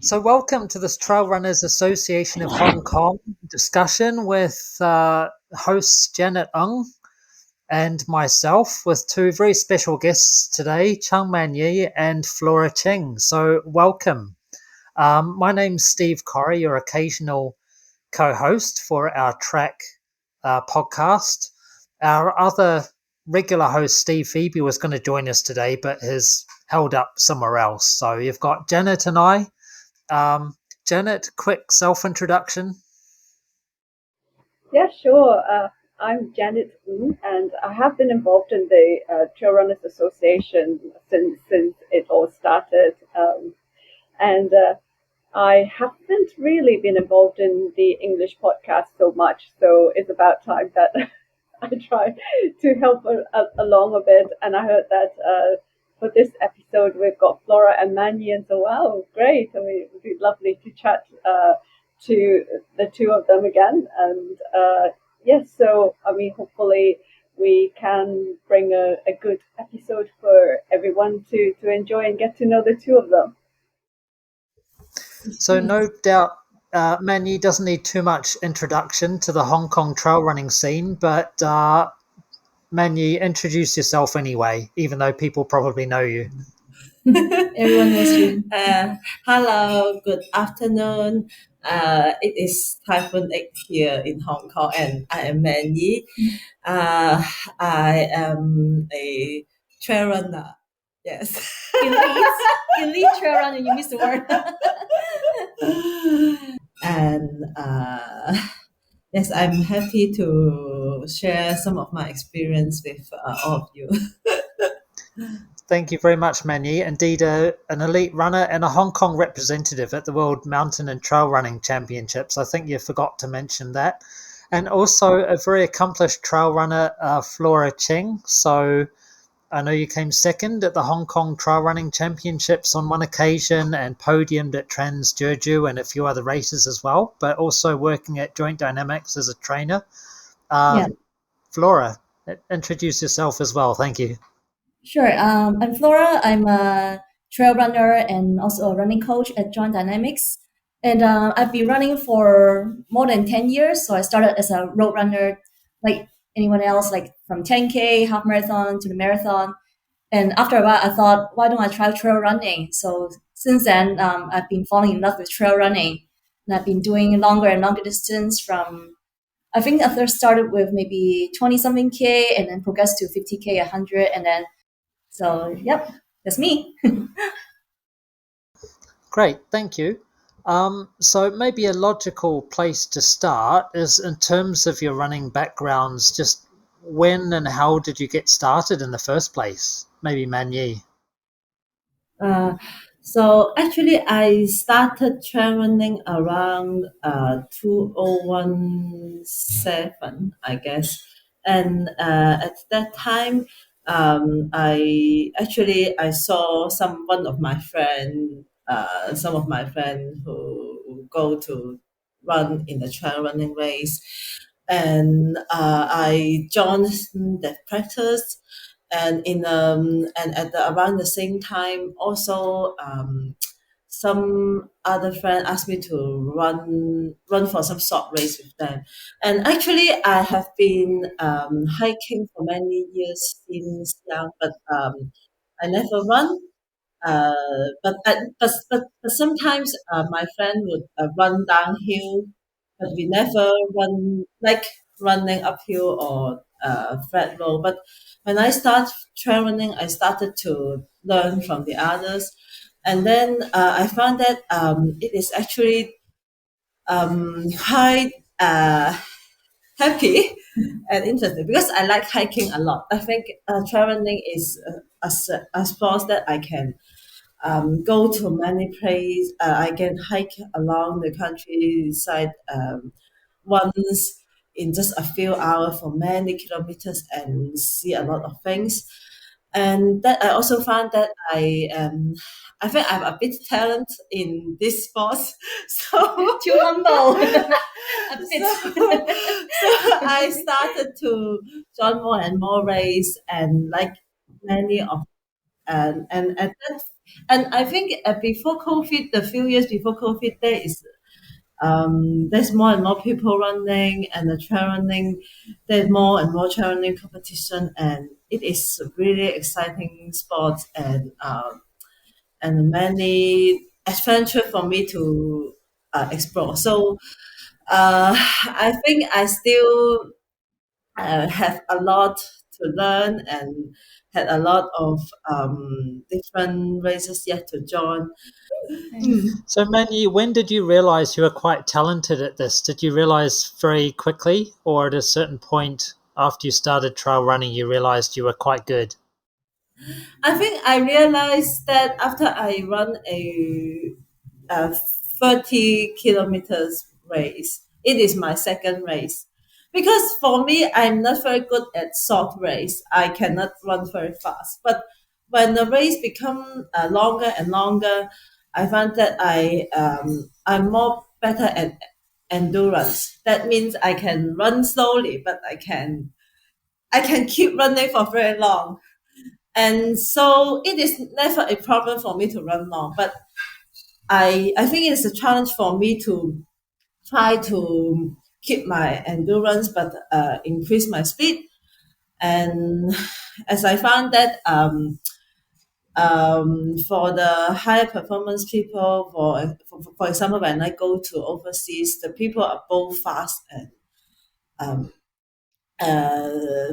So, welcome to this Trail Runners Association of Hong Kong discussion with hosts Janet Ng and myself, with two very special guests today, Cheung Yee and Flora Ching. So, welcome. My name's Steve Corrie, your occasional co host for our track podcast. Our other regular host, Steve Phoebe, was going to join us today, but has held up somewhere else. So, you've got Janet and I. Janet, quick self-introduction. Yeah, sure. I'm Janet Wu, and I have been involved in the Trail Runners Association since it all started. And I haven't really been involved in the English podcast so much, so it's about time that I try to help along a bit. And I heard that for this episode we've got Flora and Manny, and so wow, great! I mean, it would be lovely to chat to the two of them again. And yes, so I mean, hopefully we can bring a good episode for everyone to enjoy and get to know the two of them. So no doubt Manny doesn't need too much introduction to the Hong Kong trail running scene, but Manny, introduce yourself anyway, even though people probably know you. Everyone knows you. Hello, good afternoon. It is Typhoon 8 here in Hong Kong, and I am Manny. I am a trail runner. Yes. Elite trail runner, you missed the word. And yes, I'm happy to share some of my experience with all of you. Thank you very much, Manny. Indeed, an elite runner and a Hong Kong representative at the World Mountain and Trail Running Championships. I think you forgot to mention that. And also a very accomplished trail runner, Flora Ching. So I know you came second at the Hong Kong Trail Running Championships on one occasion and podiumed at Trans Jeju and a few other races as well, but also working at Joint Dynamics as a trainer. Flora, introduce yourself as well. Thank you. Sure. I'm Flora. I'm a trail runner and also a running coach at Joint Dynamics. And I've been running for more than 10 years. So I started as a road runner, like anyone else, like from 10K, half marathon to the marathon. And after a while, I thought, why don't I try trail running? So since then, I've been falling in love with trail running. And I've been doing longer and longer distance from, I think I first started with maybe 20 something K and then progressed to 50K, 100. And then, so yep, that's me. Great, thank you. So maybe a logical place to start is in terms of your running backgrounds, just when and how did you get started in the first place? Maybe Manyi. So actually, I started trail running around 2017, I guess. And at that time, I saw one of my friend who go to run in the trail running race, and I joined that practice. And around the same time, also some other friend asked me to run for some short race with them. And actually, I have been hiking for many years since young, but I never run. But sometimes my friend would run downhill, but we never run like running uphill or flat road. But when I start trail running, I started to learn from the others, and then I found that it is actually quite happy and interesting because I like hiking a lot. I think trail running is a sport that I can go to many places. I can hike along the countryside once in just a few hours for many kilometers and see a lot of things. And that I also found that I think I'm a bit talent in this sport. So Too humble. A bit. so I started to join more and more race and like many of and at that And I think before COVID, the few years before COVID, there's more and more people running and the trail running. There's more and more trail running competition, and it is a really exciting sport and many adventure for me to explore. So I think I still have a lot to learn and had a lot of different races yet to join. Mm. So, Manny, when did you realize you were quite talented at this? Did you realize very quickly, or at a certain point after you started trail running, you realized you were quite good? I think I realized that after I run a 30 kilometers race, it is my second race. Because for me, I'm not very good at short race. I cannot run very fast. But when the race become longer and longer, I find that I'm more better at endurance. That means I can run slowly, but I can keep running for very long. And so it is never a problem for me to run long, but I think it's a challenge for me to try to keep my endurance but increase my speed. And as I found that for the higher performance people, for example, when I go to overseas, the people are both fast and um,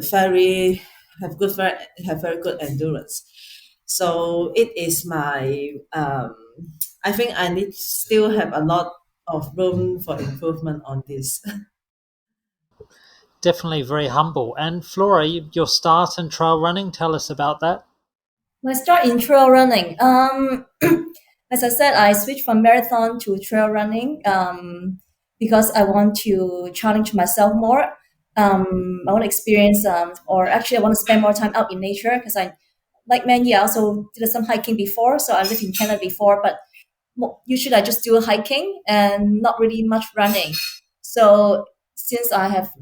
very very have very good endurance. So it is my I think I need still have a lot of room for improvement on this. Definitely very humble. And Flora, your start in trail running, tell us about that. My start in trail running. As I said, I switched from marathon to trail running because I want to challenge myself more. I want to experience, or actually, I want to spend more time out in nature because like many, I also did some hiking before. So I lived in Canada before, but usually I just do hiking and not really much running. So since I have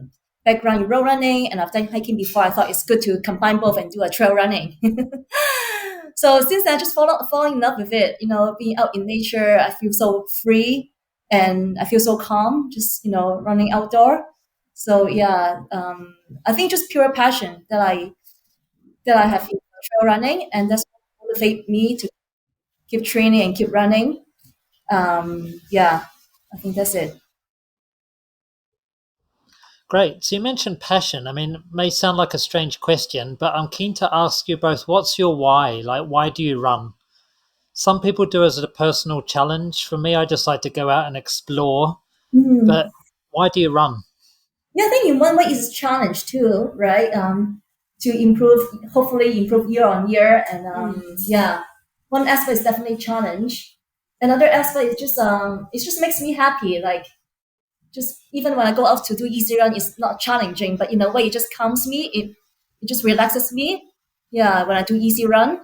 background in road running and I've done hiking before, I thought it's good to combine both and do a trail running. So since I just falling in love with it, being out in nature, I feel so free and I feel so calm, just running outdoor. So yeah, I think just pure passion that I have in trail running, and that's what motivate me to keep training and keep running. Yeah, I think that's it. Great. So you mentioned passion. I mean, it may sound like a strange question, but I'm keen to ask you both, what's your why? Like, why do you run? Some people do it as a personal challenge. For me, I just like to go out and explore. Mm. But why do you run? Yeah, I think in one way it's a challenge too, right? To improve, hopefully improve year on year, and yeah, one aspect is definitely challenge. Another aspect is just it just makes me happy. Like just even when I go out to do easy run, it's not challenging, but in a way it just calms me. It just relaxes me. Yeah, when I do easy run,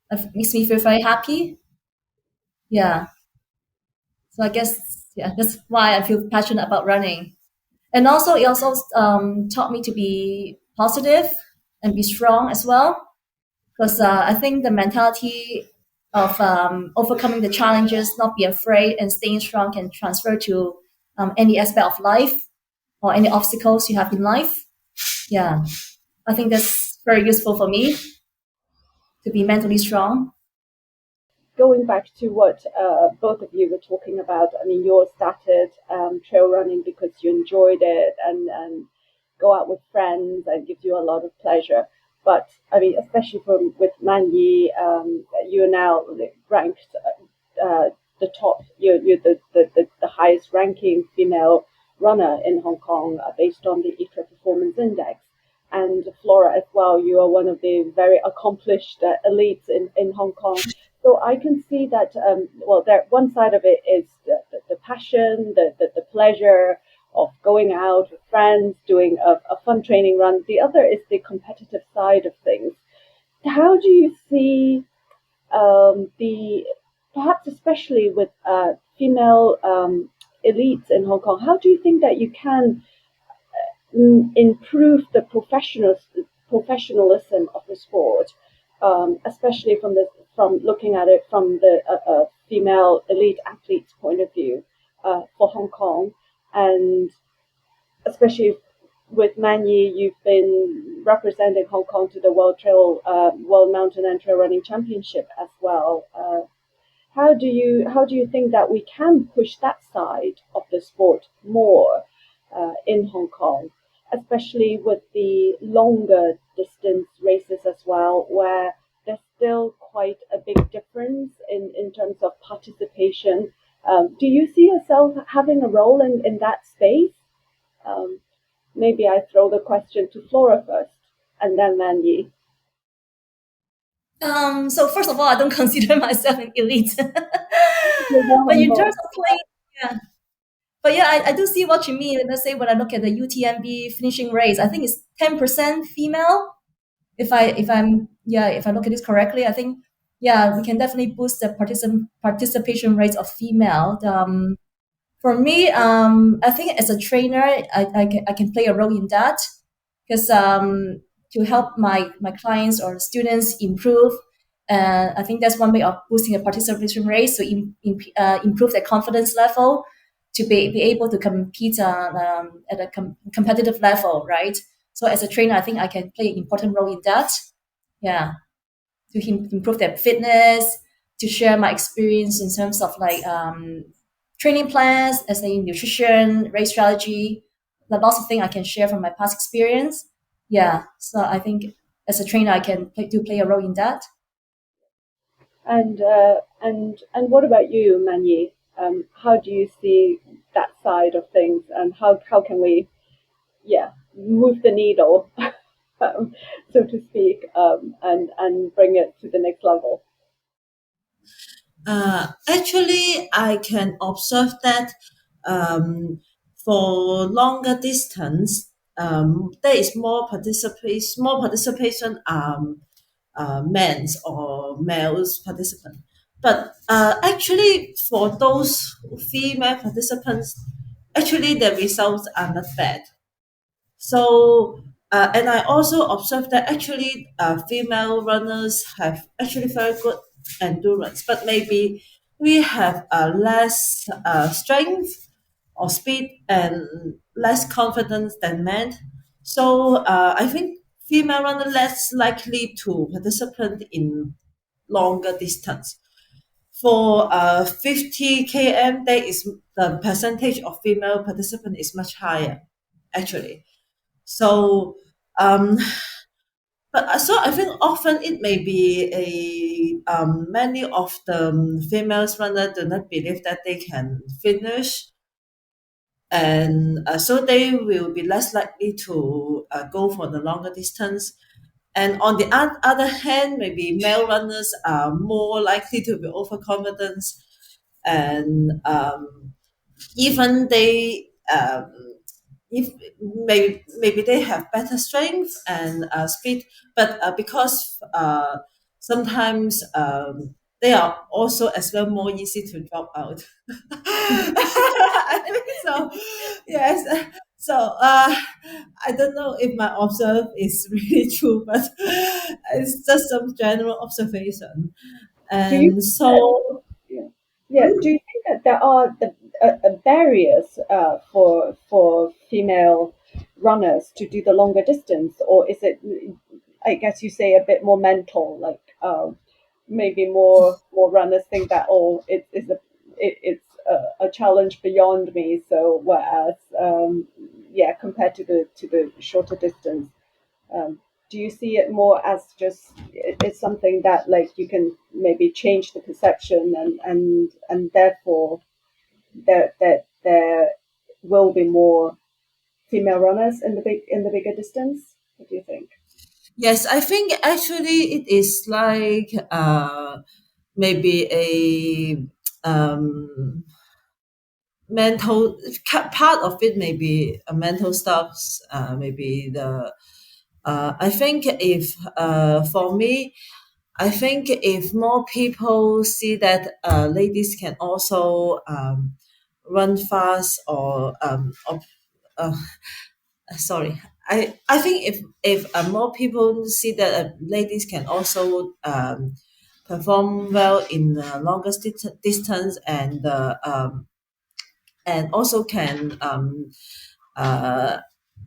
it makes me feel very happy. Yeah, so I guess yeah, that's why I feel passionate about running. And also it also taught me to be positive and be strong as well, because I think the mentality of overcoming the challenges, not be afraid, and staying strong can transfer to any aspect of life or any obstacles you have in life. Yeah, I think that's very useful for me to be mentally strong. Going back to what both of you were talking about, I mean, you started trail running because you enjoyed it and go out with friends and gives you a lot of pleasure. But I mean, especially from with Manyi, you're now ranked the top. You're the highest ranking female runner in Hong Kong based on the ITRA Performance Index. And Flora as well, you are one of the very accomplished elites in Hong Kong. So I can see that, well, there one side of it is the passion, the pleasure of going out with friends, doing a fun training run. The other is the competitive side of things. How do you see the, perhaps especially with female elites in Hong Kong, how do you think that you can improve the professionalism of the sport, especially from looking at it from the female elite athlete's point of view for Hong Kong, and especially with Man Yi, you've been representing Hong Kong to the World Mountain and Trail Running Championship as well. How do you think that we can push that side of the sport more in Hong Kong, especially with the longer distance races as well, where there's still quite a big difference in terms of participation. Do you see yourself having a role in that space? Um, Maybe I throw the question to Flora first, and then Mandy. So first of all, I don't consider myself an elite. You're more But in terms humble. of playing, yeah. But yeah, I do see what you mean. Let's say when I look at the UTMB finishing race, I think it's 10% female. If I look at this correctly, I think yeah, we can definitely boost the participation rates of female. For me, I think as a trainer, I can play a role in that because to help my clients or students improve. I think that's one way of boosting the participation rate to improve their confidence level to be able to compete at a competitive level, right? So as a trainer, I think I can play an important role in that. Yeah, to improve their fitness, to share my experience in terms of like training plans, as in nutrition, race strategy, the lots of things I can share from my past experience. Yeah, so I think as a trainer, I can play a role in that. And what about you, Manyi? How do you see that side of things, and how can we, yeah, move the needle, so to speak, and bring it to the next level? Actually, I can observe that um, for longer distance, there is more participation men's or males participant. But actually, for those female participants, actually the results are not bad. So, and I also observed that actually female runners have actually very good endurance, but maybe we have less strength or speed and less confidence than men. So I think female runner less likely to participate in longer distance. For 50 km, there is the percentage of female participant is much higher, actually. So, but so I think often it may be many of the females runner do not believe that they can finish, and so they will be less likely to go for the longer distance. And on the other hand, maybe male runners are more likely to be overconfident, and even they if maybe they have better strength and speed, but because sometimes they are also as well more easy to drop out. I think so. Yes. So I don't know if my observe is really true, but it's just some general observation. Do you And think that, so yeah, yeah, do you think that there are barriers for female runners to do the longer distance, or is it, I guess you say, a bit more mental, like maybe more runners think that, oh, it's a challenge beyond me, so whereas yeah, compared to the shorter distance, um, do you see it more as just it's something that, like, you can maybe change the perception, and therefore there will be more female runners in the bigger distance? What do you think? yes, I think actually it is like maybe a mental part of it, maybe a mental stuff, maybe the I think if for me, I think if more people see that ladies can also run fast or uh, sorry, I think if more people see that ladies can also perform well in the longest distance, and also can uh,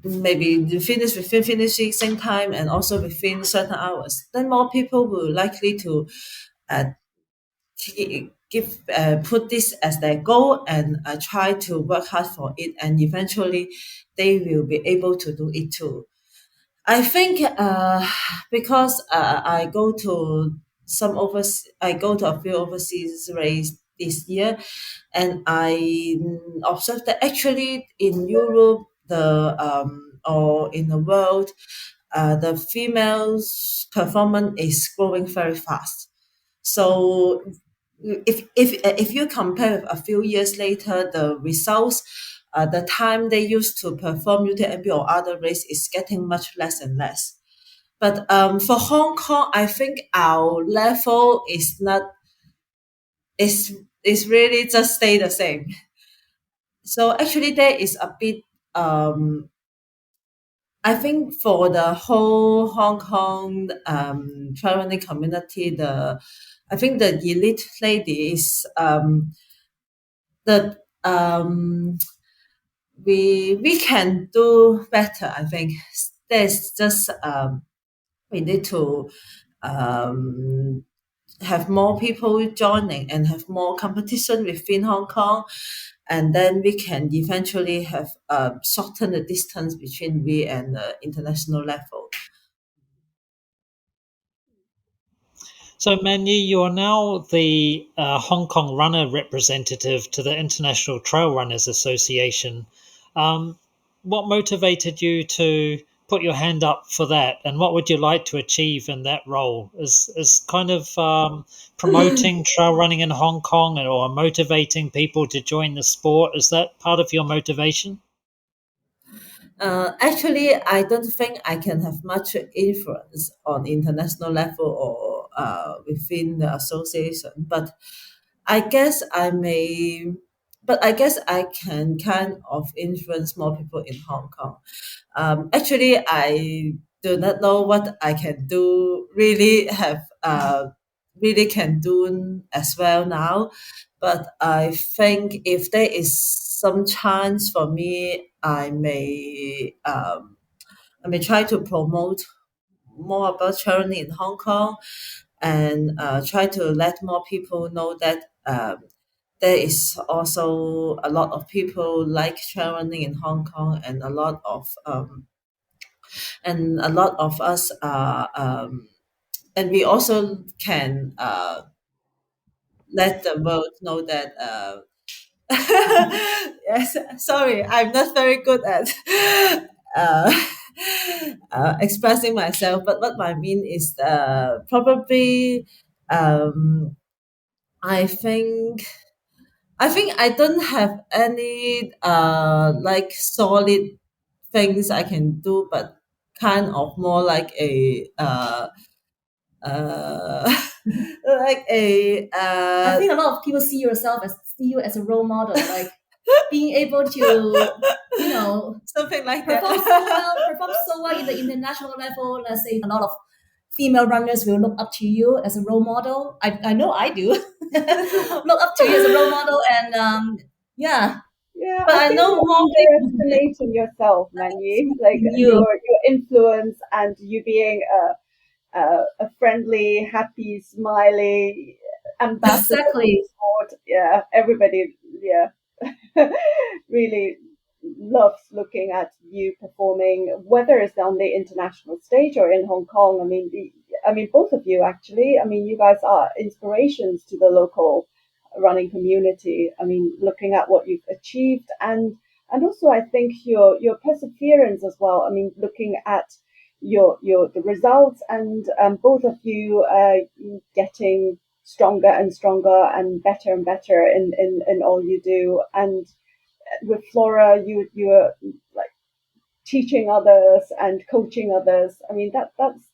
maybe finish within finishing same time and also within certain hours, then more people will likely to uh, give put this as their goal and try to work hard for it, and eventually they will be able to do it too. I think because I go to a few overseas race this year, and I observed that actually in Europe, the or in the world, the females' performance is growing very fast. So if you compare with a few years later, the results, the time they used to perform UTMB or other race is getting much less and less. But for Hong Kong, I think our level is not is really just stay the same. So actually, there is a bit. I think for the whole Hong Kong traveling community, the I think the elite lady is the we can do better. I think there's just we need to um, have more people joining and have more competition within Hong Kong, and then we can eventually have shorten the distance between we and the international level. So, Manu, you are now the Hong Kong runner representative to the International Trail Runners Association. Um, what motivated you to put your hand up for that, and what would you like to achieve in that role? Is kind of promoting trail running in Hong Kong or motivating people to join the sport? Is that part of your motivation? Actually, I don't think I can have much influence on international level or within the association, but I guess I may, but I guess I can kind of influence more people in Hong Kong. Actually, I do not know what I can do. Really can do as well now, but I think if there is some chance for me, I may try to promote more about charity in Hong Kong, and try to let more people know that there is also a lot of people like trail running in Hong Kong, and a lot of us are and we also can let the world know that yes, sorry, I'm not very good at uh, expressing myself, but what I mean is probably um, I think I don't have any like solid things I can do, but kind of more like a like a I think a lot of people see you as a role model, like being able to, you know, something like perform so that. well, perform so well in the international level. Let's say a lot of female runners will look up to you as a role model. I know I do. Look up to you as a role model, and yeah. Yeah, But I I think know you're more people. underestimating yourself, Manu. Like You your influence and you being a friendly, happy, smiley ambassador for the exactly sport. Yeah, everybody, yeah, really loves looking at you performing, whether it's on the international stage or in Hong Kong. I mean, both of you actually. I mean, you guys are inspirations to the local running community. I mean, looking at what you've achieved, and also I think your perseverance as well. I mean, looking at your the results, and both of you getting stronger and stronger and better in all you do. And with Flora, you're like teaching others and coaching others. I mean, that's.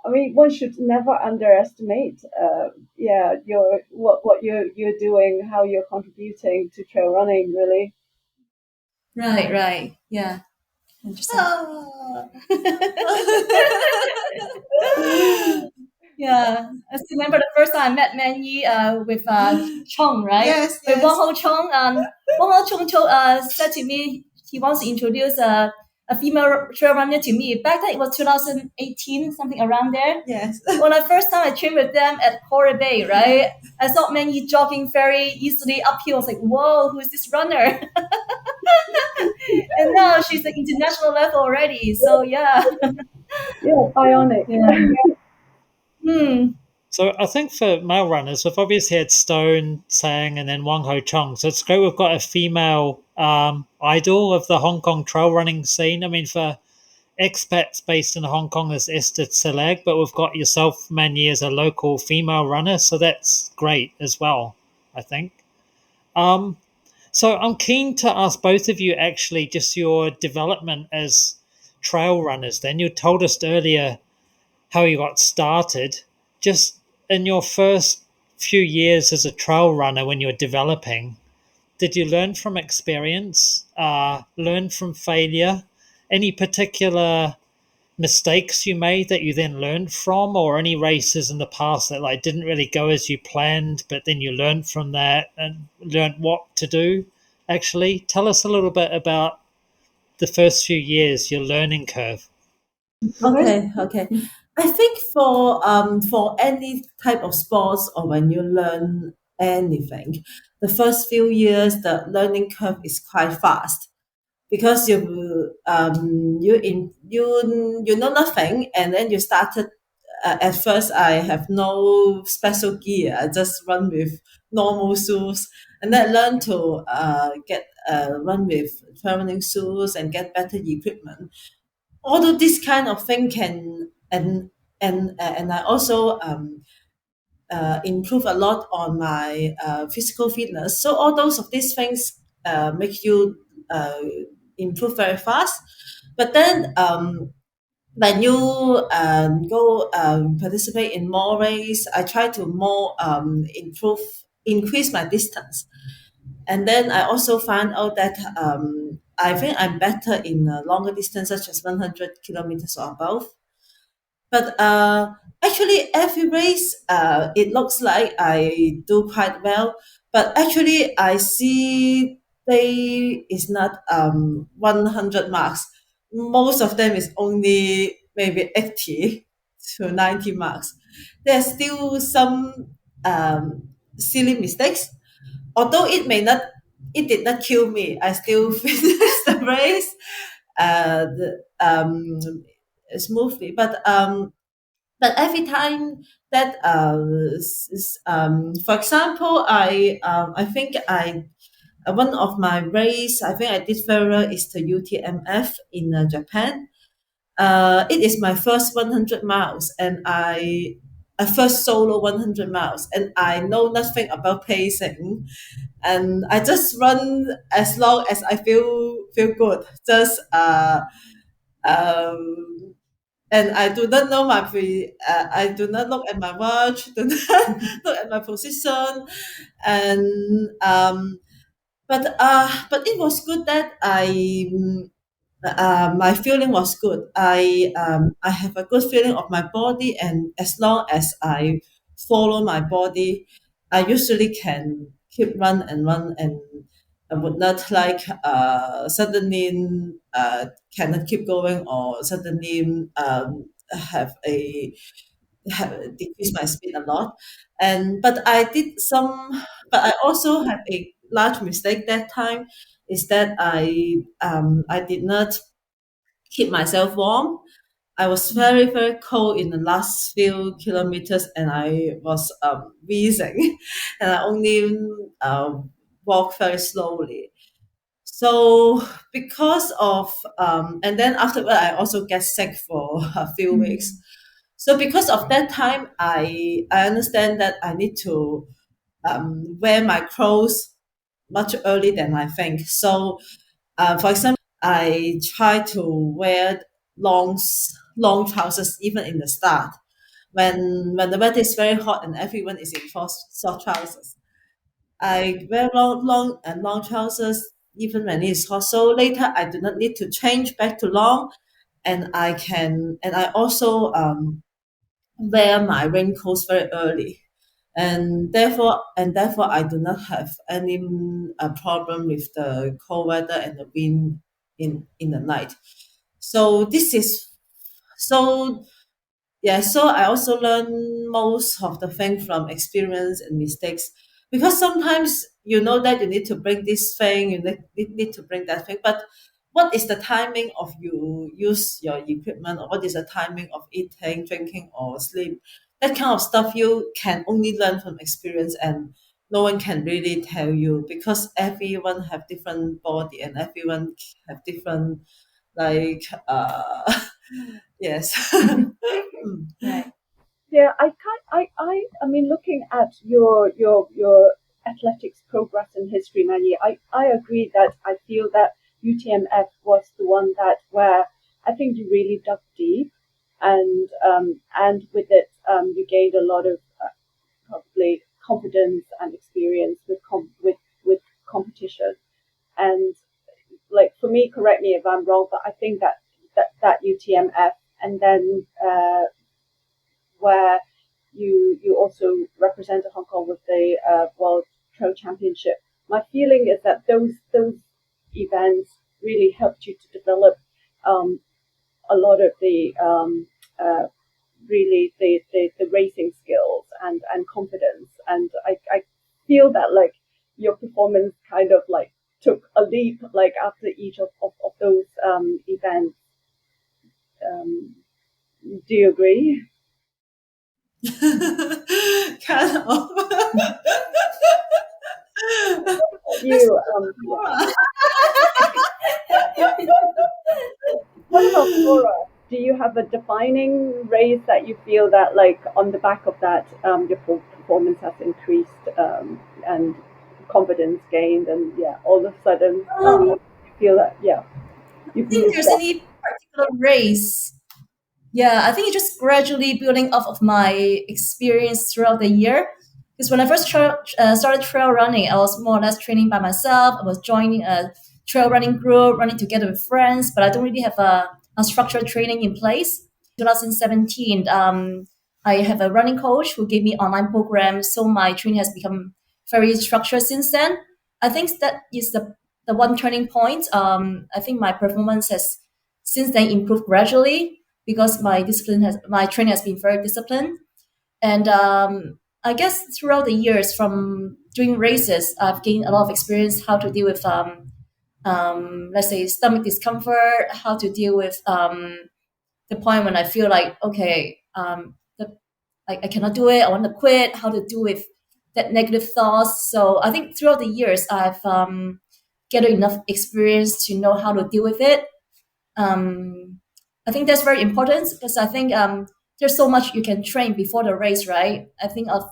I mean, one should never underestimate, yeah, your what you're doing, how you're contributing to trail running. Really, right, yeah. Interesting. Ah. Yeah, I still remember the first time I met Manny with Cheung, right? Yes, With Wang yes, Ho Cheung, Wang Ho Cheung said to me he wants to introduce a female trail runner to me. Back then it was 2018, something around there. yes. When I first time I trained with them at Cora Bay, right? I saw Manny jogging very easily uphill. I was like, whoa, who is this runner? And now she's at international level already. So yeah, Yeah, bionic. yeah. Hmm. So I think for male runners, we've obviously had Stone, Sang, and then Wang Ho Chong. So it's great we've got a female idol of the Hong Kong trail running scene. I mean, for expats based in Hong Kong is Esther Tselag, but we've got yourself, Manny, as a local female runner. So that's great as well, I think. Um, so I'm keen to ask both of you actually just your development as trail runners. Then you told us earlier how you got started. Just in your first few years as a trail runner when you were developing, did you learn from experience, learn from failure? Any particular mistakes you made that you then learned from, or any races in the past that like didn't really go as you planned, but then you learned from that and learned what to do? Actually, tell us a little bit about the first few years, your learning curve. Okay. Okay, okay. I think for any type of sports or when you learn anything, the first few years the learning curve is quite fast because you know nothing, and then you started. At first, I have no special gear. I just run with normal shoes, and then learn to get run with traveling shoes and get better equipment. Although this kind of thing can and I also improve a lot on my physical fitness. So all those of these things make you uh, improve very fast. But then when you go participate in more race, I try to more increase my distance. And then I also find out that I think I'm better in longer distance, such as 100 kilometers or above. But actually, every race, it looks like I do quite well. But actually, I see they is not 100 marks. Most of them is only maybe 80 to 90 marks. There's still some silly mistakes. Although it did not kill me. I still finished the race smoothly. But every time that for example, I think I one of my race I think I did very well is the UTMF in Japan. It is my first 100 miles, and I first solo 100 miles, and I know nothing about pacing, and I just run as long as I feel good. Just um, and I do not know I do not look at my watch, do not look at my position, and but it was good that my feeling was good. I have a good feeling of my body, and as long as I follow my body, I usually can keep run and run, and I would not like suddenly cannot keep going, or suddenly have a decrease my speed a lot. And but I also have a large mistake that time is that I did not keep myself warm. I was very cold in the last few kilometers, and I was wheezing, and I only walk very slowly. So because of and then afterward, I also get sick for a few weeks. So because of that time, I understand that I need to wear my clothes much early than I think. So for example, I try to wear long long trousers even in the start when the weather is very hot and everyone is in short trousers. I wear long trousers even when it is hot. So later I do not need to change back to long, and I also wear my raincoats very early, and therefore I do not have any problem with the cold weather and the wind in the night. So this is so yeah, so I also learn most of the thing from experience and mistakes, because sometimes you know that you need to bring this thing, you need to bring that thing, but what is the timing of you use your equipment, or what is the timing of eating, drinking, or sleep? That kind of stuff you can only learn from experience, and no one can really tell you, because everyone have different body and everyone have different like yes. Right. Yeah, I mean, looking at your athletics progress in history, Manny, I agree that I feel that UTMF was the one that where I think you really dug deep, and with it you gained a lot of probably confidence and experience with competition. And like for me, correct me if I'm wrong, but I think that UTMF and then where you also represented Hong Kong with the World Trail Championship. My feeling is that those events really helped you to develop um, a lot of the really the racing skills and confidence. And I feel that like your performance kind of like took a leap like after each of those events. Um, do you agree? Kind of. You yeah. What about Flora? Do you have a defining race that you feel that, like, on the back of that, your performance has increased and confidence gained, and yeah, all of a sudden, Um, you feel that yeah, I you've think moved there's up. any particular race. Yeah, I think it's just gradually building off of my experience throughout the year. Because when I first started trail running, I was more or less training by myself. I was joining a trail running group, running together with friends, but I don't really have a structured training in place. 2017, I have a running coach who gave me online programs, so my training has become very structured since then. I think that is the one turning point. I think my performance has since then improved gradually because my training has been very disciplined. And I guess throughout the years from doing races, I've gained a lot of experience how to deal with let's say stomach discomfort, how to deal with the point when I feel like okay, I cannot do it, I want to quit, how to deal with that negative thoughts. So I think throughout the years I've gathered enough experience to know how to deal with it. um, I think that's very important because I think there's so much you can train before the race, right? I think a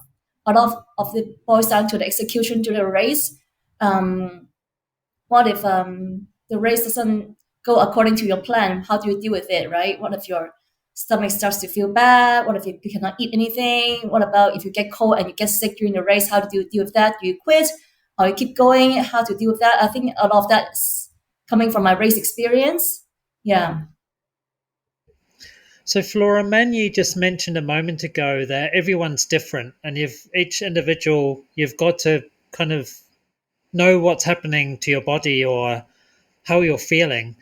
lot of it boils down to the execution to the race. Um, what if the race doesn't go according to your plan? How do you deal with it, right? What if your stomach starts to feel bad? What if you cannot eat anything? What about if you get cold and you get sick during the race? How do you deal with that? Do you quit or you keep going? How to deal with that? I think a lot of that is coming from my race experience. Yeah. So, Flora, Manu just mentioned a moment ago that everyone's different, and each individual, you've got to kind of know what's happening to your body or how you're feeling.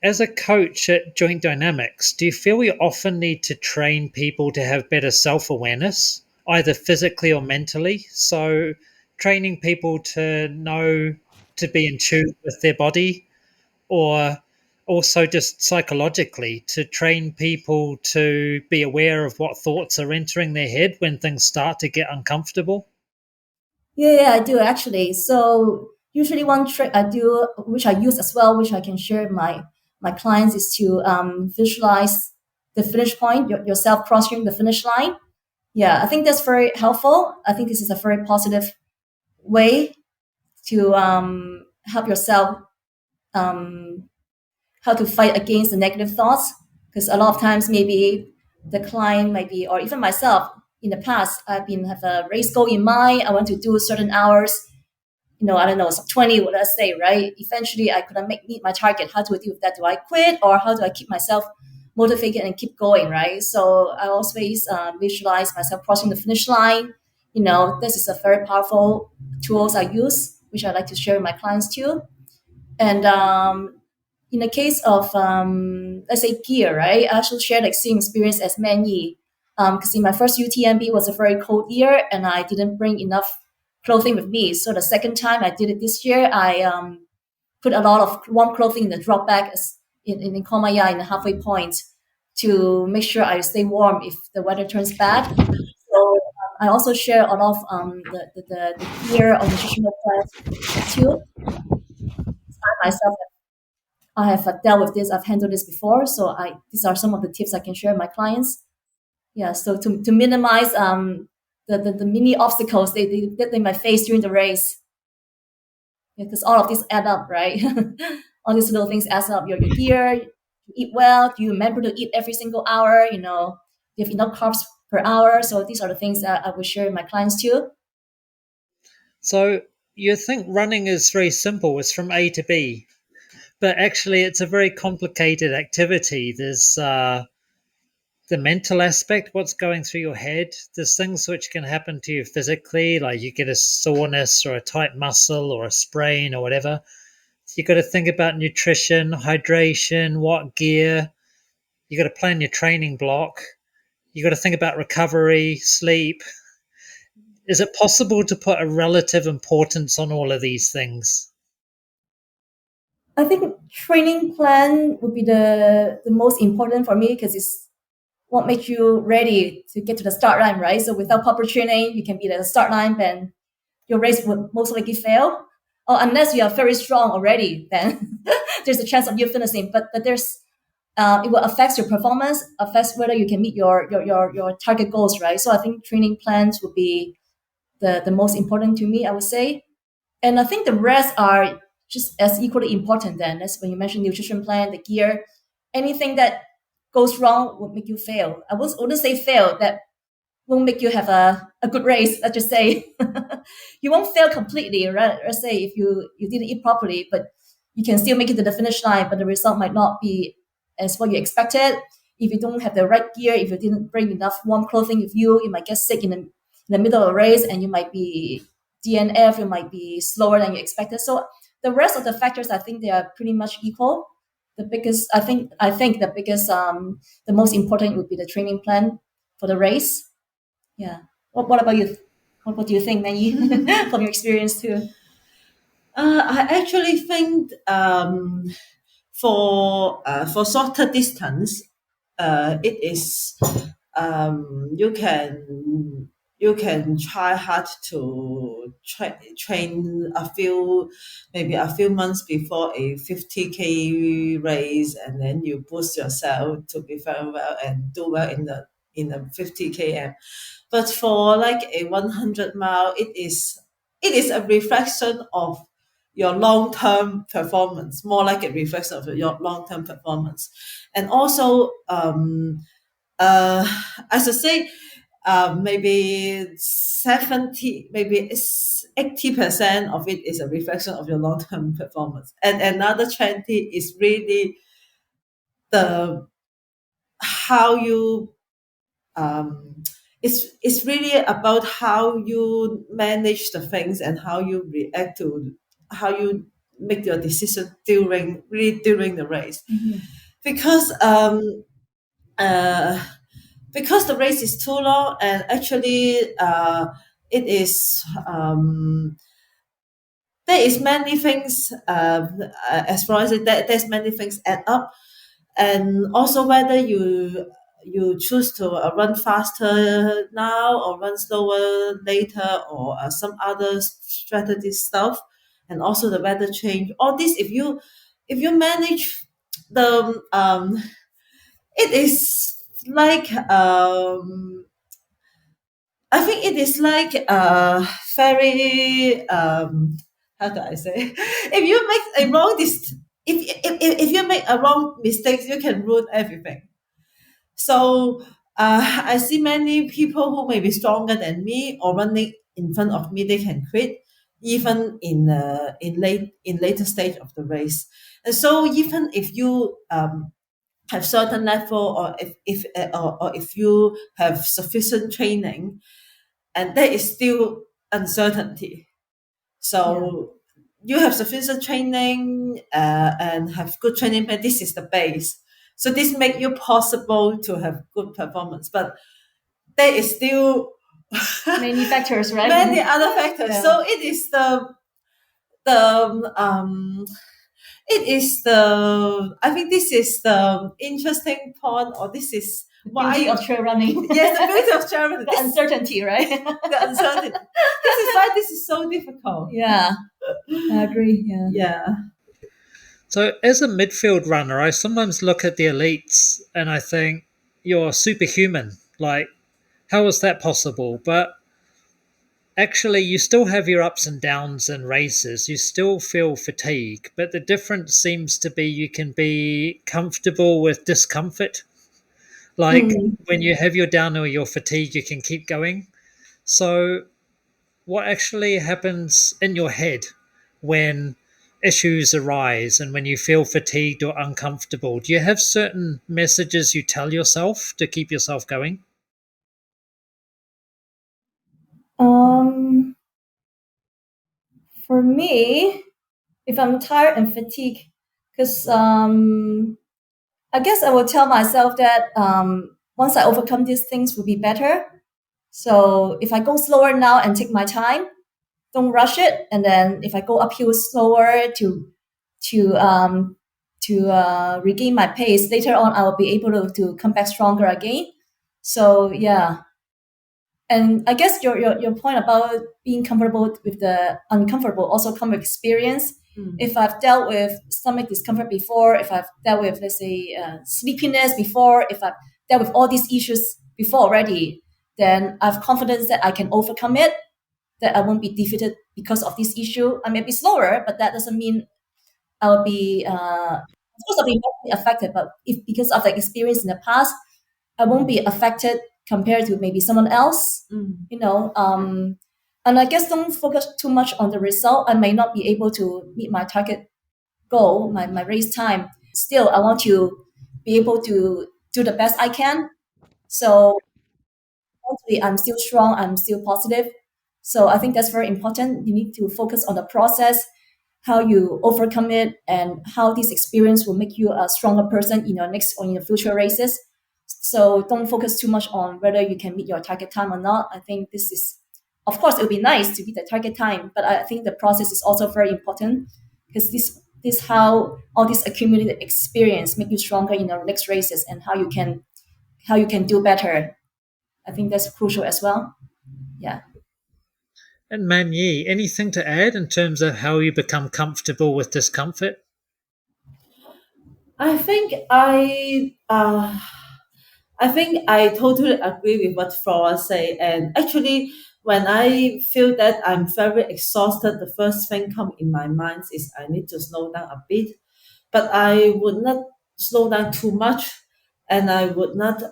As a coach at Joint Dynamics, do you feel you often need to train people to have better self awareness, either physically or mentally? So, training people to know to be in tune with their body, or also just psychologically to train people to be aware of what thoughts are entering their head when things start to get uncomfortable? Yeah, I do actually. So usually one trick I do, which I use as well, which I can share with my clients, is to visualize the finish point, yourself crossing the finish line. Yeah, I think that's very helpful. I think this is a very positive way to help yourself um, how to fight against the negative thoughts. Because a lot of times, maybe the client, maybe, or even myself, in the past, I've been have a race goal in mind. I want to do certain hours. I don't know, some 20, let's say, right? Eventually, I couldn't meet my target. How do I deal with that? Do I quit or how do I keep myself motivated and keep going, right? So I always visualize myself crossing the finish line. This is a very powerful tools I use, which I like to share with my clients too. And in the case of let's say gear, right? I also share the same experience as Manny. Because in my first UTMB was a very cold year and I didn't bring enough clothing with me. So the second time I did it this year, I put a lot of warm clothing in the drop bag in Komaya in the halfway point to make sure I stay warm if the weather turns bad. So I also share a lot of the gear or nutritional plans too. I myself I have dealt with this. I've handled this before, so I these are some of the tips I can share with my clients. Yeah, so to minimize the mini obstacles they might face during the race, because all of these add up, right? All these little things add up. Your gear, you eat well. Do you remember to eat every single hour? You have enough carbs per hour. So these are the things that I would share with my clients too. So you think running is very simple, it's from A to B, but actually it's a very complicated activity. There's the mental aspect, what's going through your head. There's things which can happen to you physically, like you get a soreness or a tight muscle or a sprain or whatever. You got to think about nutrition, hydration, what gear. You got to plan your training block. You got to think about recovery, sleep. Is it possible to put a relative importance on all of these things? I think training plan would be the most important for me because it's what makes you ready to get to the start line, right? So without proper training, you can be at the start line, then your race would most likely fail. Or unless you are very strong already, then there's a chance of you finishing. But there's it will affect your performance, affects whether you can meet your target goals, right? So I think training plans would be the most important to me, I would say. And I think the rest are just as equally important then. As when you mentioned nutrition plan, the gear, anything that goes wrong would make you fail. I wouldn't say fail, that won't make you have a good race, let's just say. You won't fail completely, right? Let's say if you didn't eat properly, but you can still make it to the finish line, but the result might not be as what you expected. If you don't have the right gear, if you didn't bring enough warm clothing with you, you might get sick in the middle of a race and you might be DNF, you might be slower than you expected. So the rest of the factors, I think they are pretty much equal. The biggest, I think the biggest, the most important would be the training plan for the race. Yeah. What about you? What do you think, Manny, from your experience too? I actually think for shorter distance, it is you can try hard to train maybe a few months before a 50K race, and then you boost yourself to be very well and do well in the 50 km. But for like a 100 mile, it is a reflection of your long-term performance, more like a reflection of your long-term performance. And also, uh, as I say, maybe 70, maybe it's 80% of it is a reflection of your long-term performance, and another 20 is really the how you um, it's really about how you manage the things and how you react to how you make your decision during the race, Mhm. because uh, because the race is too long, and actually it is there is many things, as far as there's many things add up, and also whether you choose to run faster now or run slower later, or some other strategy stuff, and also the weather change. All this, if you manage the it is like I think it is like very how do I say, if you make a wrong if you make a wrong mistake, you can ruin everything. So I see many people who may be stronger than me or running in front of me, they can quit even in later stage of the race. And so even if you have certain level, or or if you have sufficient training, and there is still uncertainty. Yeah. So you have sufficient training and have good training plan. This is the base. So this make you possible to have good performance, but there is still Many factors, right? many other factors. Yeah. So it is the it is the I think this is the interesting point, or this is The beauty why of trail running. yes, the beauty of travel. The uncertainty, right? The uncertainty. This is why this is so difficult. Yeah, I agree. Yeah. Yeah. So, as a midfield runner, I sometimes look at the elites and I think you're superhuman. Like, how is that possible? But actually, you still have your ups and downs in races. You still feel fatigue. But the difference seems to be you can be comfortable with discomfort. Like, Mm. when you have your down or your fatigue, you can keep going. So, what actually happens in your head when issues arise and when you feel fatigued or uncomfortable? Do you have certain messages you tell yourself to keep yourself going? Um, for me, if I'm tired and fatigued, because I guess I will tell myself that once I overcome these things, will be better. So if I go slower now and take my time, don't rush it, and then if I go uphill slower to um, to regain my pace, later on I will be able to come back stronger again. So yeah, and I guess your point about being comfortable with the uncomfortable also come with experience. Mm. If I've dealt with stomach discomfort before, if I've dealt with, let's say, sleepiness before, if I've dealt with all these issues before already, then I have confidence that I can overcome it, that I won't be defeated because of this issue. I may be slower, but that doesn't mean I'll be, of course, I'll be emotionally affected, but if because of the experience in the past, I won't be affected compared to maybe someone else, Mm. you know. And I guess don't focus too much on the result. I may not be able to meet my target goal, my race time. Still, I want to be able to do the best I can. So mentally, I'm still strong, I'm still positive. So I think that's very important. You need to focus on the process, how you overcome it, and how this experience will make you a stronger person in your next or in your future races. So don't focus too much on whether you can meet your target time or not. I think this is, of course, it would be nice to meet the target time, but I think the process is also very important because this how all this accumulated experience make you stronger in your next races and how you can do better. I think that's crucial as well. Yeah. And Man Yi, anything to add in terms of how you become comfortable with discomfort? I think I think I totally agree with what Flora say. And actually, when I feel that I'm very exhausted, the first thing come in my mind is I need to slow down a bit. But I would not slow down too much, and I would not.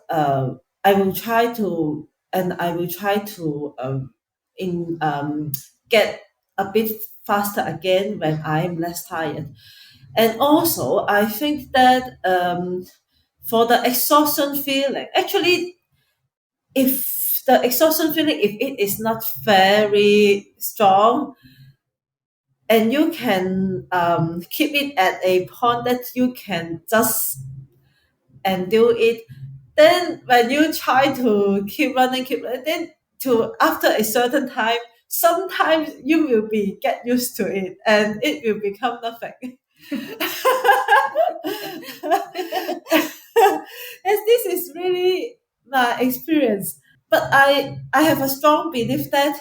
I will try to, and I will try to in get a bit faster again when I'm less tired. And also, I think that for the exhaustion feeling, actually, if the exhaustion feeling, if it is not very strong, and you can keep it at a point that you can just endure it, then when you try to keep running, then to after a certain time, sometimes you will be get used to it and it will become nothing. Yes, this is really my experience. But I have a strong belief that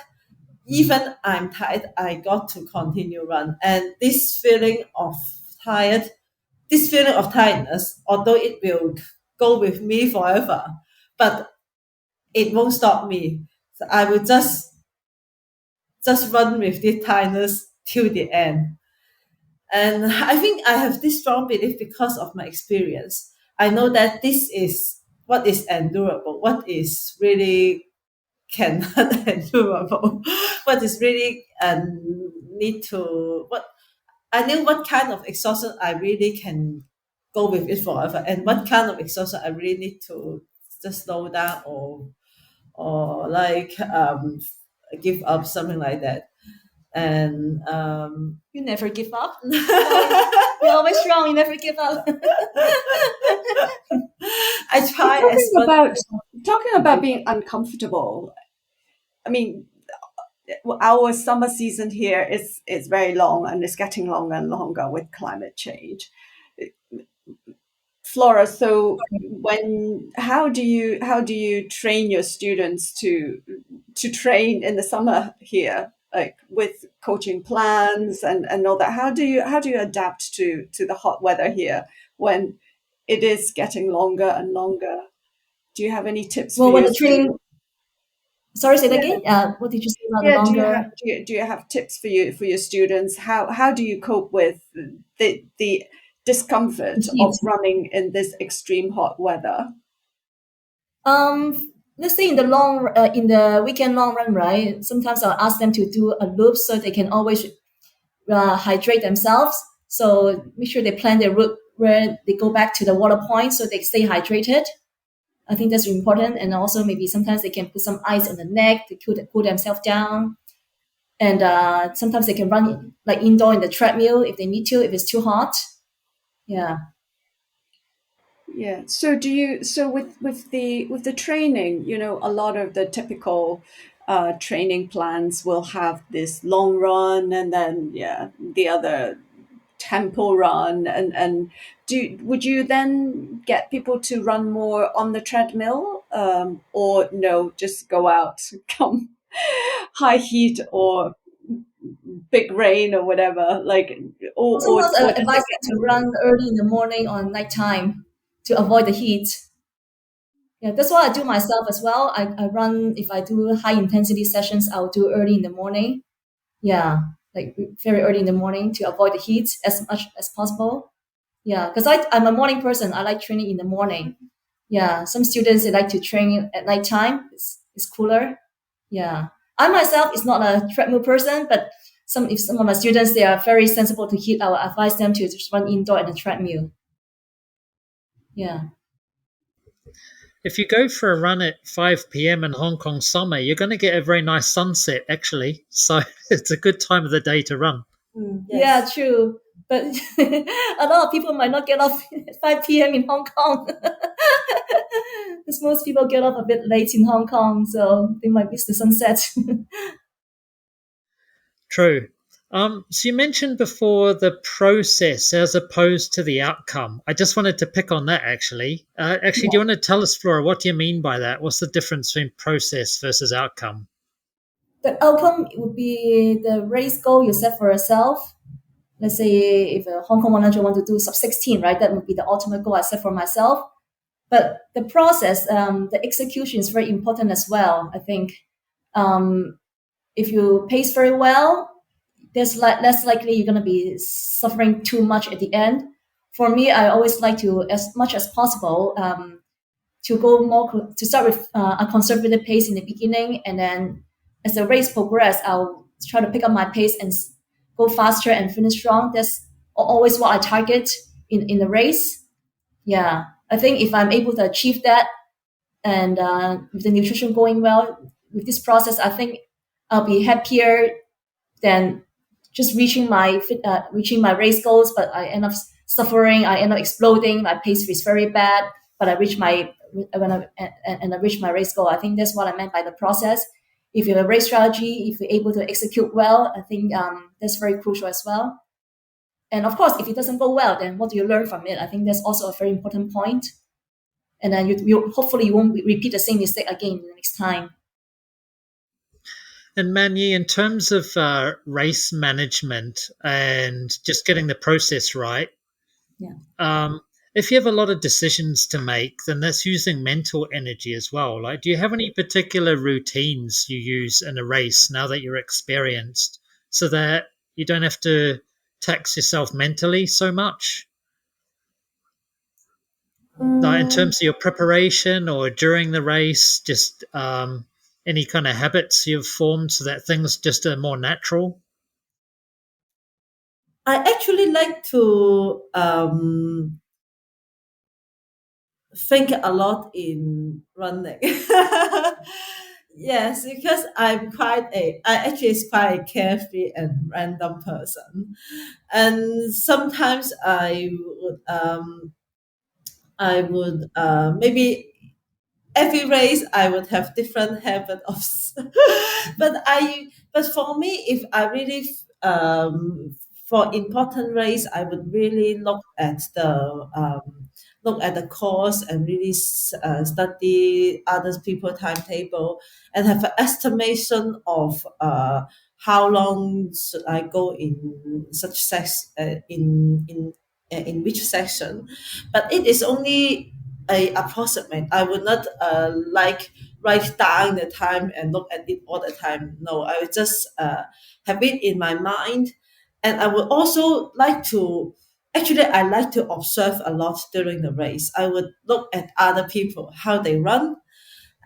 even I'm tired, I got to continue run. And tired, this feeling of tiredness, although it will go with me forever, but it won't stop me. So I will just run with this tiredness till the end. And I think I have this strong belief because of my experience. I know that this is what is endurable, what is really cannot endurable, what is really need to what I know what kind of exhaustion I really can go with it forever. And what kind of exhaustion I really need to just slow down or like give up, something like that. And You never give up. You're always strong. You never give up. I Well, try as much. talking about being uncomfortable. I mean, our summer season here is very long, and it's getting longer and longer with climate change. Flora, so when how do you train your students to train in the summer here, like with coaching plans and all that? How do you adapt to the hot weather here when it is getting longer and longer? Do you have any tips for Well, when your the students? training, sorry, say that Yeah, again. What did you say about the yeah. longer? Do you have tips for your students? How do you cope with the discomfort Heat? of running in this extreme hot weather? Let's say in the weekend long run, right? Sometimes I'll ask them to do a loop so they can always hydrate themselves. So make sure they plan their route where they go back to the water point so they stay hydrated. I think that's important. And also maybe sometimes they can put some ice on the neck to cool themselves down. And sometimes they can run like indoor in the treadmill if they need to, if it's too hot. Yeah. Yeah. So do you so with the training, a lot of the typical training plans will have this long run and then the other tempo run and do would you then get people to run more on the treadmill or no, just go out, come high heat or big rain or whatever, like Sometimes I or does advise it them to run early in the morning or nighttime to avoid the heat. Yeah, that's what I do myself as well. I run, if I do high intensity sessions, I'll do early in the morning. Yeah, like very early in the morning to avoid the heat as much as possible. Yeah, because I'm a morning person. I like training in the morning. Yeah, some students they like to train at nighttime. It's cooler. Yeah, I myself is not a treadmill person, but some of my students they are very sensible to heat. I will advise them to just run indoor in a treadmill. Yeah. If you go for a run at 5 p.m. in Hong Kong summer, you're going to get a very nice sunset, actually. So it's a good time of the day to run. Yeah, Yes. true. But a lot of people might not get off at 5 p.m. in Hong Kong. Because most people get off a bit late in Hong Kong, so they might miss the sunset. True. So you mentioned before the process as opposed to the outcome. I just wanted to pick on that actually. Actually, do you want to tell us, Flora, what do you mean by that? What's the difference between process versus outcome? The outcome would be the race goal you set for yourself. Let's say if a Hong Kong 100 want to do sub 16, right? That would be the ultimate goal I set for myself. But the process, the execution is very important as well. I think um, if you pace very well, there's less likely you're going to be suffering too much at the end. For me, I always like to, as much as possible, to go more to start with a conservative pace in the beginning, and then as the race progress, I'll try to pick up my pace and go faster and finish strong. That's always what I target in the race. Yeah, I think if I'm able to achieve that, and with the nutrition going well with this process, I think I'll be happier than just reaching my race goals, but I end up suffering. I end up exploding. My pace is very bad, but I reach my when I and I reach my race goal. I think that's what I meant by the process. If you have a race strategy, if you're able to execute well, I think that's very crucial as well. And of course, if it doesn't go well, then what do you learn from it? I think that's also a very important point. And then you hopefully you won't repeat the same mistake again the next time. And Manyi, in terms of race management and just getting the process right, Yeah. um, if you have a lot of decisions to make, then that's using mental energy as well. Like, do you have any particular routines you use in a race now that you're experienced so that you don't have to tax yourself mentally so much? Like in Um, terms of your preparation or during the race, just any kind of habits you've formed so that things just are more natural? I actually like to think a lot in running. Yes, because I actually is quite a carefree and random person, and sometimes I would maybe every race I would have different habit of but for me if I really for important race I would really look at the course and really study other people timetable and have an estimation of how long should I go in such in which section, but it is only a approximate. I would not like write down the time and look at it all the time. No, I would just have it in my mind, and I would also like to. Actually, I like to observe a lot during the race. I would look at other people how they run,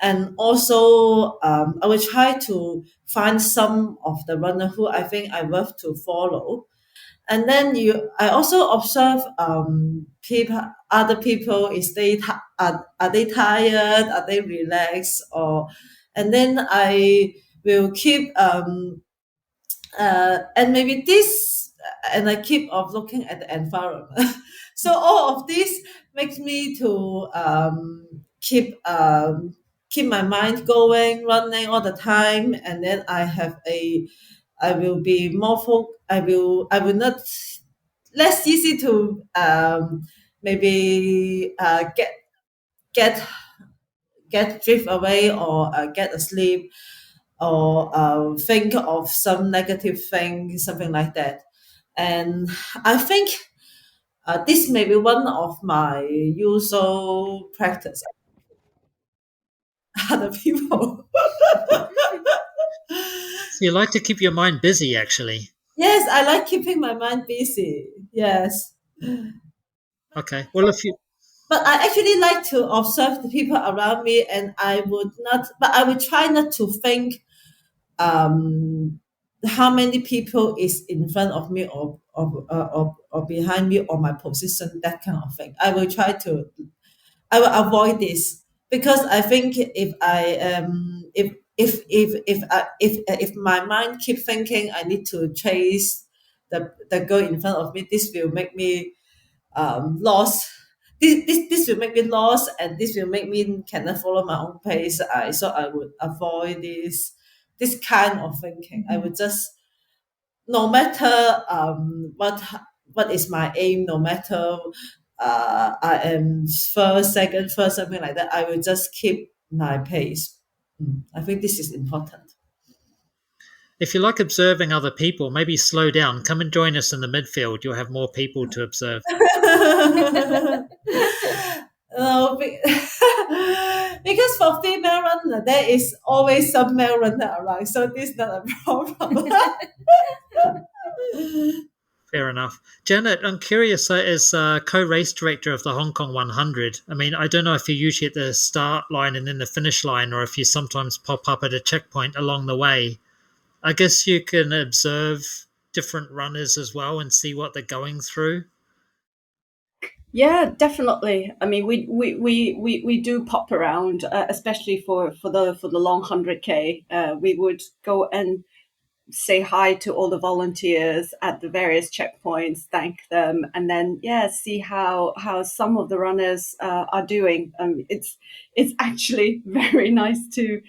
and also I will try to find some of the runner who I think I worth to follow, and then I also observe other people, is are they tired, are they relaxed, or and then I will keep and maybe this and I keep of looking at the environment. So all of this makes me to keep my mind going, running all the time, and then I will be more I will not less easy to maybe get get drift away or get asleep or think of some negative thing, something like that. And I think this may be one of my usual practice. Other people. So you like to keep your mind busy, actually. Yes, I like keeping my mind busy. Yes. Okay. Well, if you But I actually like to observe the people around me, and I would not, but I would try not to think um, how many people is in front of me or behind me or my position, that kind of thing. I will avoid this because I think if I if my mind keep thinking I need to chase the girl in front of me, this will make me lost. This will make me lost, and this will make me cannot follow my own pace. I would avoid this kind of thinking. I would just no matter what is my aim, no matter I am first, second, first, something like that, I will just keep my pace. I think this is important. if you like observing other people, maybe slow down. Come and join us in the midfield. You'll have more people to observe. No, because for female runner, there is always some male runner around, so this is not a problem. Fair enough. Janet, I'm curious, as co-race director of the Hong Kong 100, I mean, I don't know if you're usually at the start line and then the finish line, or if you sometimes pop up at a checkpoint along the way. I guess you can observe different runners as well and see what they're going through. Yeah, definitely. I mean, we do pop around, especially for the long 100K. We would go and say hi to all the volunteers at the various checkpoints, thank them, and then see how some of the runners are doing. It's actually very nice to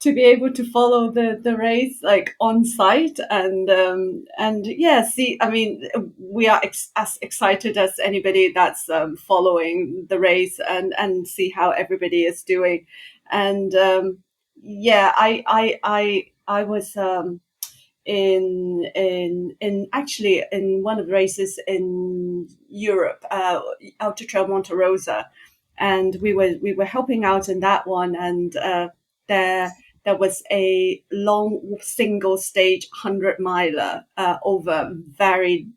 be able to follow the race like on site and see. I mean, we are as excited as anybody that's following the race and see how everybody is doing. And I was in actually in one of the races in Europe, Ultra Trail Monte Rosa, and we were helping out in that one, and there was a long single stage 100 miler over very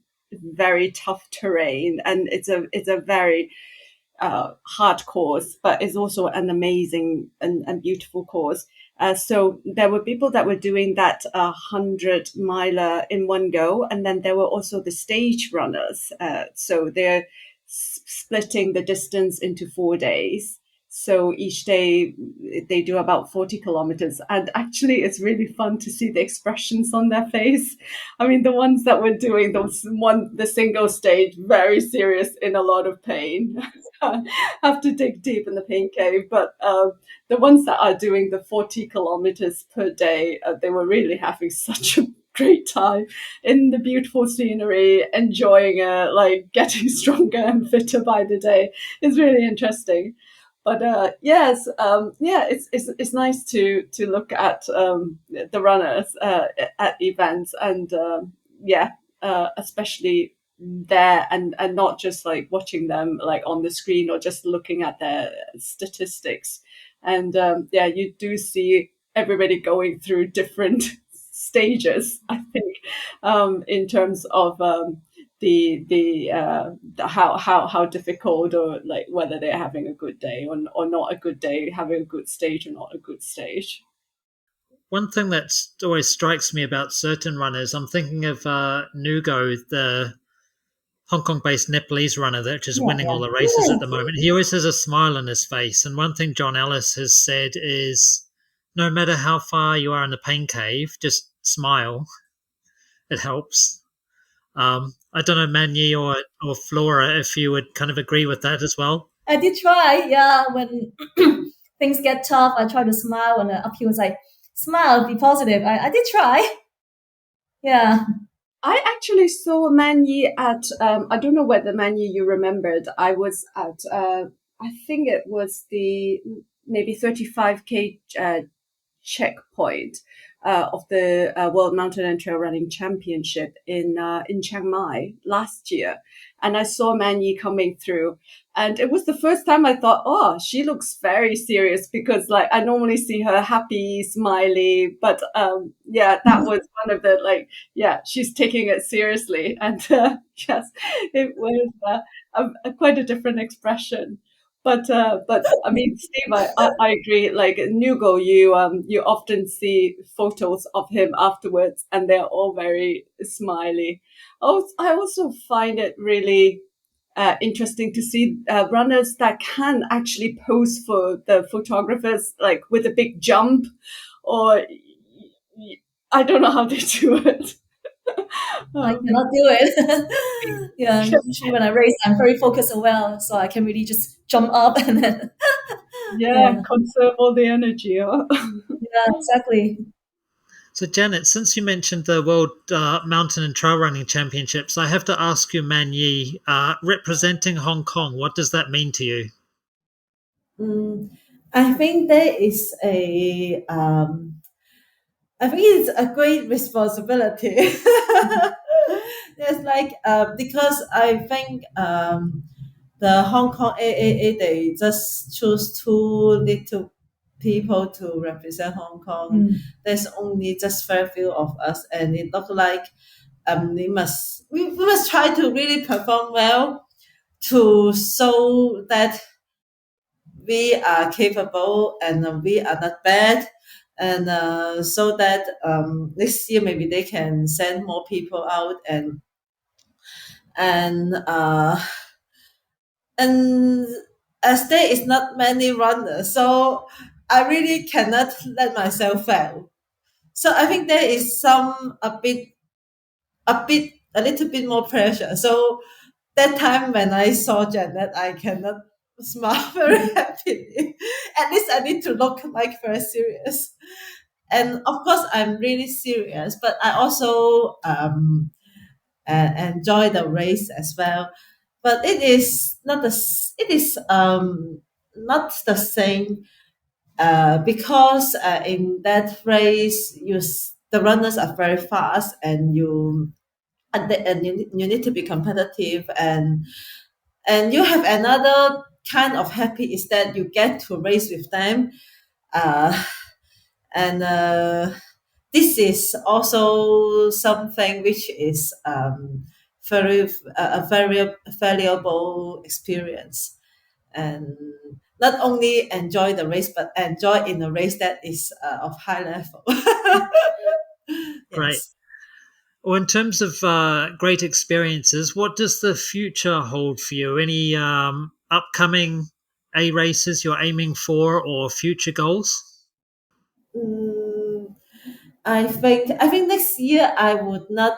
tough terrain, and it's a very hard course, but it's also an amazing and beautiful course. So there were people that were doing that 100 miler in one go, and then there were also the stage runners. So they're splitting the distance into 4 days. So each day they do about 40 kilometers. And actually, it's really fun to see the expressions on their face. I mean, the ones that were doing the single stage, very serious, in a lot of pain. Have to dig deep in the pain cave. But the ones that are doing the 40 kilometers per day, they were really having such a great time in the beautiful scenery, enjoying it, like getting stronger and fitter by the day. It's really interesting. But yes, yeah, it's nice to look at the runners at events, and yeah, especially there, and not just like watching them like on the screen or just looking at their statistics. And yeah, you do see everybody going through different stages, I think, in terms of the how difficult, or like whether they're having a good day or not a good day, having a good stage or not a good stage. One thing that always strikes me about certain runners, I'm thinking of Nugo, the Hong Kong-based Nepalese runner that's just winning all the races at the moment. He always has a smile on his face, and one thing John Ellis has said is, no matter how far you are in the pain cave, just smile. It helps. I don't know, Manyi or Flora, if you would kind of agree with that as well. I did try, yeah. When things get tough, I try to smile. When the uphill was like, smile, be positive. I did try. Yeah. I actually saw Manyi at, I don't know whether Manyi you remembered. I was at, I think it was the maybe 35K checkpoint of the World Mountain and Trail Running Championship in Chiang Mai last year, and I saw Manyi coming through, and it was the first time I thought, oh, she looks very serious, because like I normally see her happy, smiley, but yeah, that was one of the like, yeah, she's taking it seriously, and yes, it was quite a different expression. But I mean, Steve, I agree. Like Nugo, you often see photos of him afterwards, and they're all very smiley. I also find it really interesting to see runners that can actually pose for the photographers, like with a big jump, or I don't know how they do it. I um, cannot do it. Yeah, usually when I race, I'm very focused as well, so I can really just jump up and then, yeah, yeah, conserve all the energy. Huh? yeah, exactly. So, Janet, since you mentioned the World Mountain and Trail Running Championships, I have to ask you, Manyi, representing Hong Kong, what does that mean to you? Mm, I think there is I think it's a great responsibility. It's like because I think the Hong Kong AAA, they just choose two little people to represent Hong Kong. Mm. There's only just very few of us, and it looked like we must try to really perform well to show that we are capable and we are not bad, and so that this year maybe they can send more people out, and and as there is not many runners, so I really cannot let myself fail. So I think there is a little bit more pressure. So that time when I saw Janet, I cannot smile very happily. At least I need to look like very serious. And of course, I'm really serious, but I also enjoy the race as well. But it is not it is not the same because in that race the runners are very fast, and you need to be competitive, and you have another kind of happy is that you get to race with them, uh, and this is also something which is very a very valuable experience, and not only enjoy the race but enjoy in a race that is of high level. Great. Yes. Well, in terms of great experiences, what does the future hold for you? Any upcoming A races you're aiming for or future goals? Mm, I think next year I would not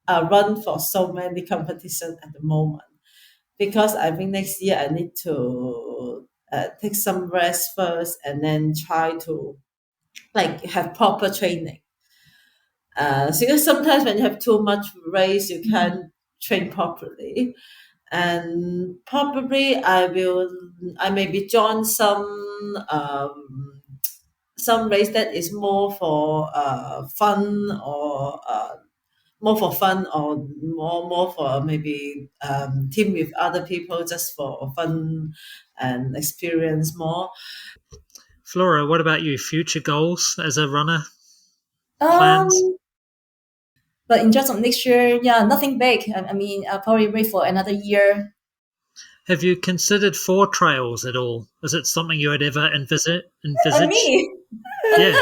run for so many competitions at the moment because I think next year I need to take some rest first and then try to like have proper training. Because sometimes when you have too much race, you can't train properly. And probably I maybe join some race that is more for fun or more for maybe team with other people just for fun and experience more. Flora, what about you? Future goals as a runner? Plans? Um, but in terms of next year, yeah, nothing big. I mean, I'll probably wait for another year. Have you considered four trails at all? Is it something you would ever envisage? Me. Yeah.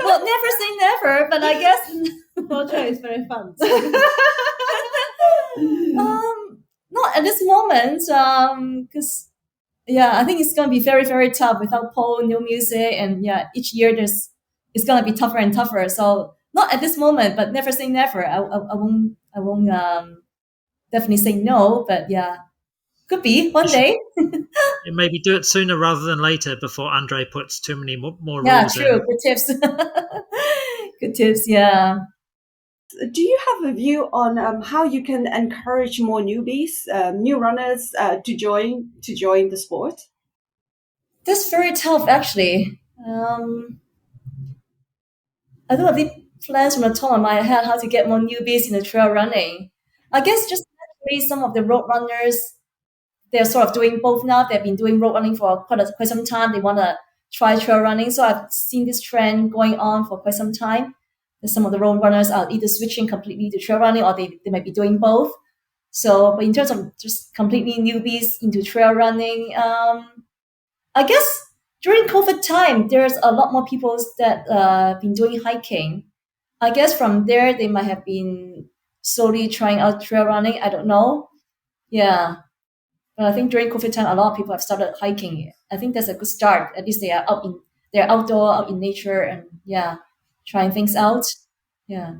Well, never say never, but I guess Portrait is very fun. not at this moment. Because yeah, I think it's gonna be very very tough without pole, new music, and yeah, each year it's gonna be tougher and tougher. So not at this moment, but never say never. I won't definitely say no, but yeah, could be You one should day. maybe do it sooner rather than later before Andre puts too many more Yeah, rules true. in. Good tips. Good tips. Yeah. Do you have a view on how you can encourage more newbies, new runners, to join the sport? That's very tough, actually. I don't have any plans from the top of my head how to get more newbies in the trail running. I guess just naturally, some of the road runners they're sort of doing both now. They've been doing road running for quite some time. They want to try trail running. So I've seen this trend going on for quite some time. That some of the road runners are either switching completely to trail running or they might be doing both. So, but in terms of just completely newbies into trail running, I guess during COVID time, there's a lot more people that been doing hiking. I guess from there they might have been slowly trying out trail running. I don't know. Yeah, but I think during COVID time, a lot of people have started hiking. I think that's a good start. At least they're outdoor, out in nature, and yeah, trying things out. Yeah.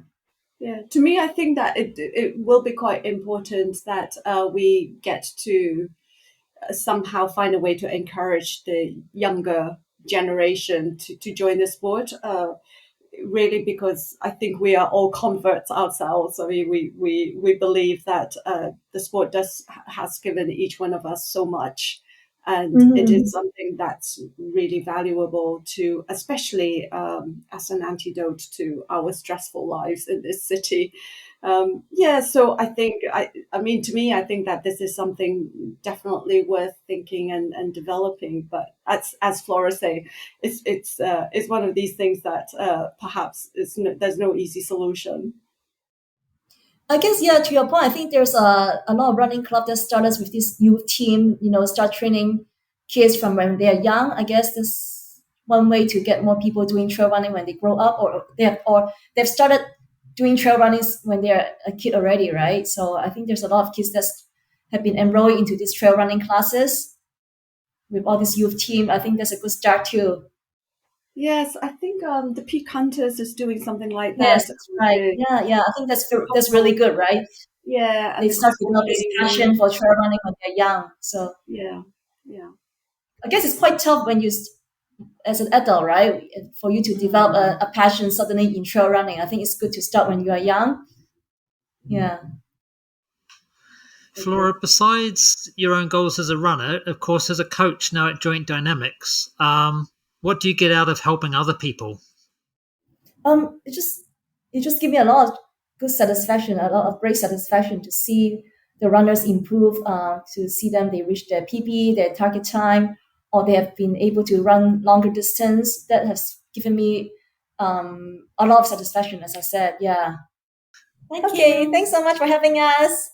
Yeah, to me, I think that it will be quite important that we get to somehow find a way to encourage the younger generation to join the sport. Really, because I think we are all converts ourselves. I mean, we believe that the sport has given each one of us so much, and it is Mm-hmm. something that's really valuable to, especially as an antidote to our stressful lives in this city. Yeah, so I mean, to me, I think that this is something definitely worth thinking and developing. But as Flora say, it's one of these things that perhaps there's no easy solution. I guess yeah. To your point, I think there's a lot of running club that started with this youth team. Start training kids from when they are young. I guess this one way to get more people doing trail running when they grow up, or they've started doing trail running when they're a kid already, right? So I think there's a lot of kids that have been enrolled into these trail running classes with all this youth team. I think that's a good start too. Yes, I think the Peak Hunters is doing something like Yes, that. that's right. The Yeah, yeah. I think that's really couple, good, right? yeah, and They the start to couple develop this training. passion for trail running when they're young. So Yeah, yeah. I guess it's quite tough when as an adult, right? For you to develop a passion suddenly in trail running. I think it's good to start when you are young. Yeah. Agree. Flora, besides your own goals as a runner, of course, as a coach now at Joint Dynamics, what do you get out of helping other people? It just give me a lot of good satisfaction, a lot of great satisfaction to see the runners improve, to see them they reach their PB, their target time, or they have been able to run longer distance. That has given me a lot of satisfaction, as I said. Yeah. Thank Okay. you. Thanks so much for having us.